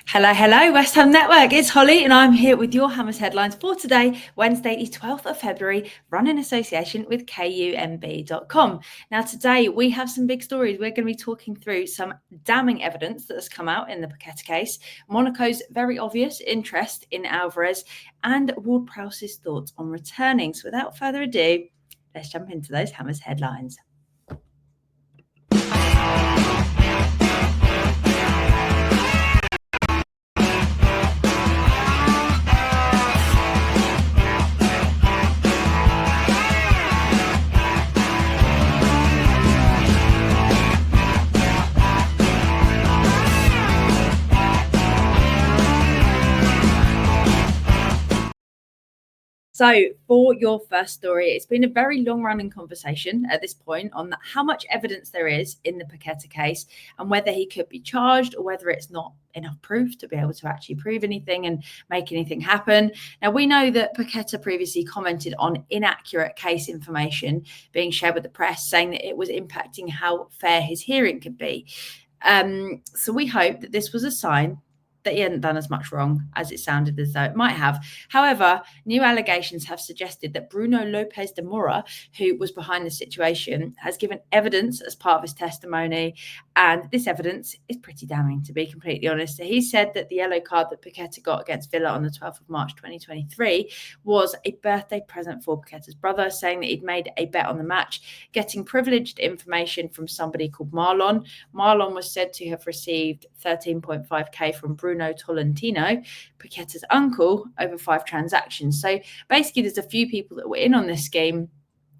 Hello, hello, West Ham Network. It's Holly, and I'm here with your Hammers headlines for today, Wednesday, the 12th of February, run in association with KUMB.com. Now, today we have some big stories. We're going to be talking through some damning evidence that has come out in the Paqueta case, Monaco's very obvious interest in Alvarez, and Ward-Prowse's thoughts on returning. So, without further ado, let's jump into those Hammers headlines. So, for your first story, it's been a very long running conversation at this point on how much evidence there is in the Paqueta case and whether he could be charged or whether it's not enough proof to be able to actually prove anything and make anything happen. Now, we know that Paqueta previously commented on inaccurate case information being shared with the press, saying that it was impacting how fair his hearing could be. So, we hope that this was a sign that he hadn't done as much wrong as it sounded as though it might have. However, new allegations have suggested that Bruno Lopez de Mora, who was behind the situation, has given evidence as part of his testimony. And this evidence is pretty damning, to be completely honest. So he said that the yellow card that Paqueta got against Villa on the 12th of March 2023 was a birthday present for Paqueta's brother, saying that he'd made a bet on the match, getting privileged information from somebody called Marlon. Marlon was said to have received 13.5k from Bruno Tolentino, Paqueta's uncle, over 5 transactions. So basically, there's a few people that were in on this scheme,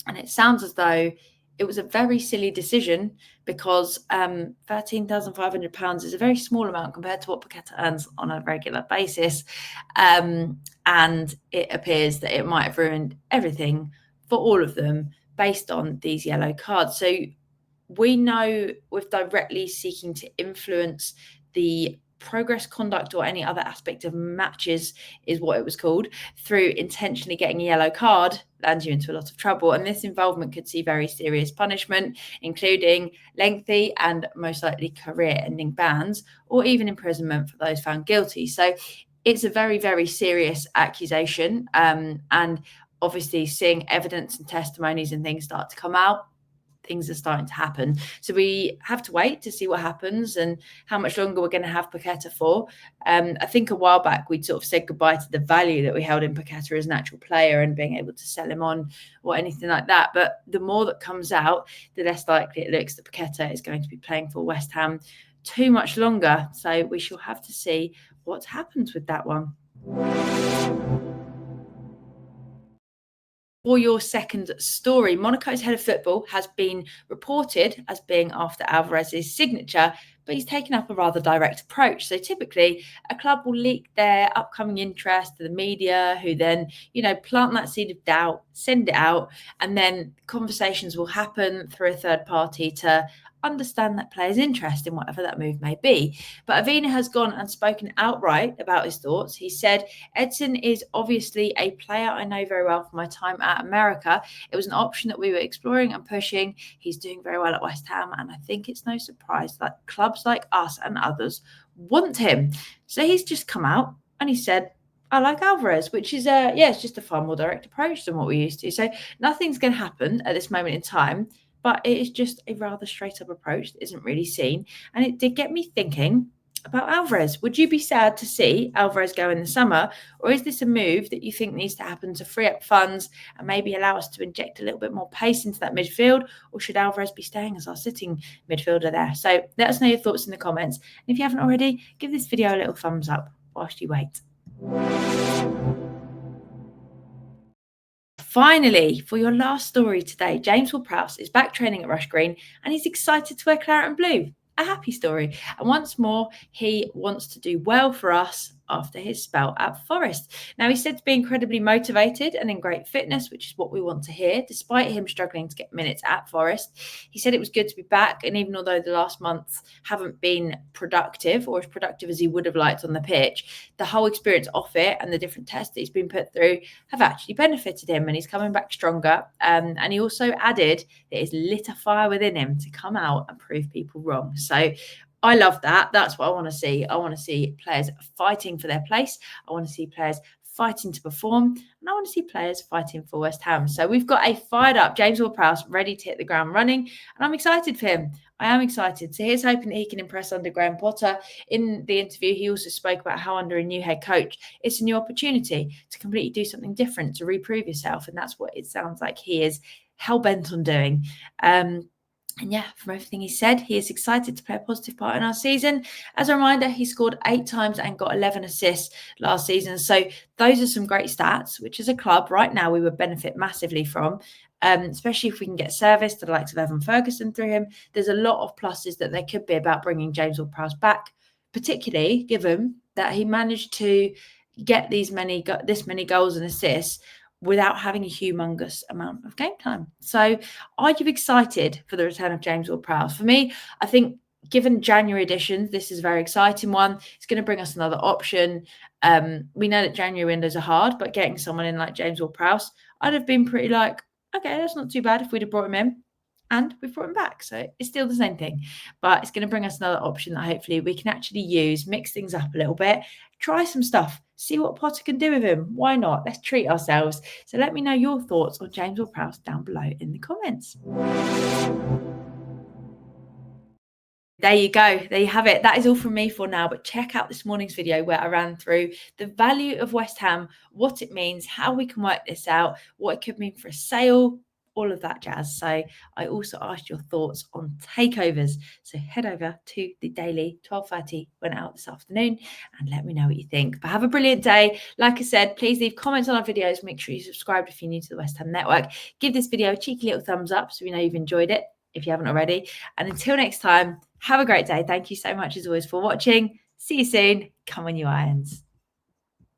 and it sounds as though it was a very silly decision because £13,500 is a very small amount compared to what Paqueta earns on a regular basis. And it appears that it might have ruined everything for all of them based on these yellow cards. So we know with directly seeking to influence the progress, conduct, or any other aspect of matches is what it was called, through intentionally getting a yellow card lands you into a lot of trouble. And this involvement could see very serious punishment, including lengthy and most likely career-ending bans or even imprisonment for those found guilty. So it's a very, very serious accusation. And obviously seeing evidence and testimonies and things start to come out, things are starting to happen. So we have to wait to see what happens and how much longer we're going to have Paqueta for. I think a while back we'd sort of said goodbye to the value that we held in Paqueta as an actual player and being able to sell him on or anything like that. But the more that comes out, the less likely it looks that Paqueta is going to be playing for West Ham too much longer. So we shall have to see what happens with that one. For your second story, Monaco's head of football has been reported as being after Alvarez's signature, but he's taken up a rather direct approach. So typically, a club will leak their upcoming interest to the media, who then, plant that seed of doubt, send it out, and then conversations will happen through a third party to understand that player's interest in whatever that move may be. But Avina has gone and spoken outright about his thoughts. He said, Edson is obviously a player I know very well from my time at America. It was an option that we were exploring and pushing. He's doing very well at West Ham, and I think it's no surprise that clubs like us and others want him. So he's just come out and he said, I like Alvarez, which is, it's just a far more direct approach than what we used to. So nothing's going to happen at this moment in time, but it is just a rather straight up approach that isn't really seen. And it did get me thinking about Alvarez. Would you be sad to see Alvarez go in the summer, or is this a move that you think needs to happen to free up funds and maybe allow us to inject a little bit more pace into that midfield, or should Alvarez be staying as our sitting midfielder there? So let us know your thoughts in the comments. And if you haven't already, give this video a little thumbs up whilst you wait. Finally, for your last story today, James Ward-Prowse is back training at Rush Green and he's excited to wear claret and blue. A happy story. And once more, he wants to do well for us after his spell at Forest. Now, he's said to be incredibly motivated and in great fitness, which is what we want to hear, despite him struggling to get minutes at Forest. He said it was good to be back, and even although the last months haven't been productive or as productive as he would have liked on the pitch, the whole experience off it and the different tests that he's been put through have actually benefited him, and he's coming back stronger. And he also added that he's lit a fire within him to come out and prove people wrong. So I love that. That's what I want to see. I want to see players fighting for their place. I want to see players fighting to perform. And I want to see players fighting for West Ham. So we've got a fired up James Ward-Prowse ready to hit the ground running. And I'm excited for him. I am excited. So here's hoping that he can impress under Graham Potter. In the interview, he also spoke about how under a new head coach, it's a new opportunity to completely do something different, to reprove yourself. And that's what it sounds like he is hell-bent on doing. And yeah, from everything he said, he is excited to play a positive part in our season. As a reminder, he scored 8 times and got 11 assists last season. So those are some great stats, which as a club right now we would benefit massively from, especially if we can get service to the likes of Evan Ferguson through him. There's a lot of pluses that there could be about bringing James Ward-Prowse back, particularly given that he managed to get this many goals and assists without having a humongous amount of game time. So are you excited for the return of James Ward-Prowse? For me, I think given January editions, this is a very exciting one. It's going to bring us another option. We know that January windows are hard, but getting someone in like James Ward-Prowse, I'd have been pretty like, okay, that's not too bad if we'd have brought him in. And we've brought him back. So it's still the same thing. But it's going to bring us another option that hopefully we can actually use, mix things up a little bit, try some stuff, see what Potter can do with him. Why not? Let's treat ourselves. So let me know your thoughts on James Ward-Prowse down below in the comments. There you go. There you have it. That is all from me for now. But check out this morning's video where I ran through the value of West Ham, what it means, how we can work this out, what it could mean for a sale, all of that jazz. So I also asked your thoughts on takeovers. So head over to the daily 12:30 went out this afternoon and let me know what you think. But have a brilliant day. Like I said, please leave comments on our videos. Make sure you subscribe if you're new to the West Ham Network. Give this video a cheeky little thumbs up so we know you've enjoyed it if you haven't already. And until next time, have a great day. Thank you so much as always for watching. See you soon. Come on, you Irons.